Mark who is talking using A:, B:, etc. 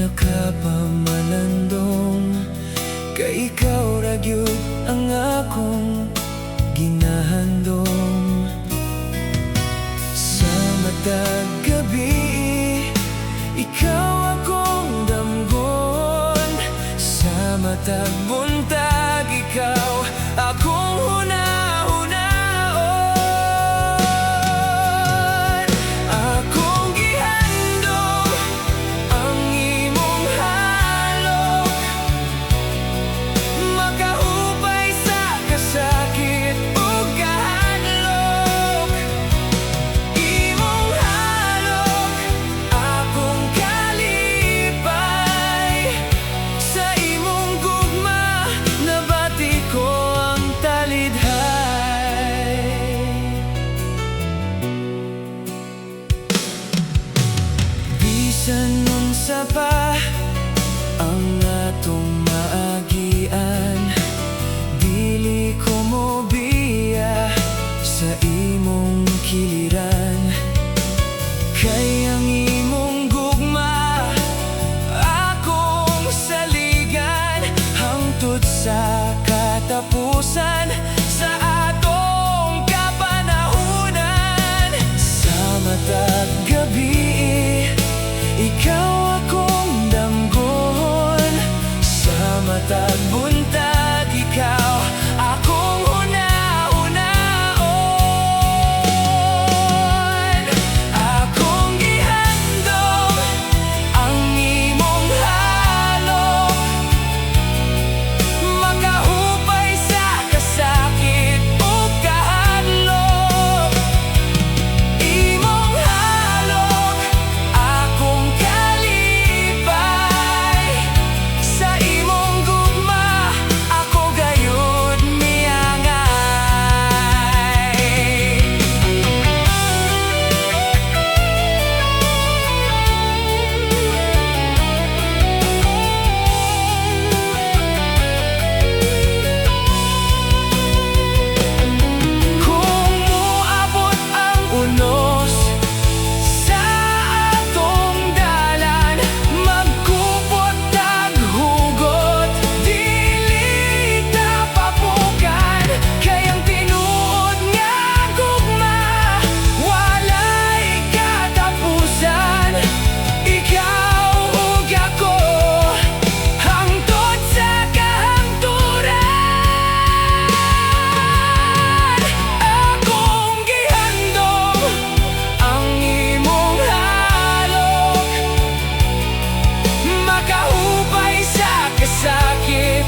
A: nakapamalandong, kay ikaw ragyod ang akong ginahandom. Sa matag gabi, ikaw akong damgon. Sa matag buntag, ikaw akong hunahunaon. Akong gihandom ang imong halok, makahupay sa kasakit ug kahadlok. Imong halok, akong kalipay. Sa imong gugma, nabati ko ang talidhay. Bisan unsa pa ang atong maagian, dili ko mobiya sa imong kiliran. Kay ang imong gugma akong saligan, hangtod sa katapusan sa atong kapanahunan. Sa matag gabi, ikaw akong damgon. Sa matag buntag, ikaw akong hunahunaon. Akong gihandom ang imong halok, makahupay sa kasakit ug kahadlok. Imong halok, akong kalipay. Sa imong gugma, ako gayud miangay. Kung moabot ang unos sa atong dalan, magkupot tag hugot, dili ta papukan. Kay ang tinuod nga gugma, walay katapusan. Ikaw ug ako, hangtod sa kahangturan. Akong gihandom ang imong halok, makahupay sa kasakit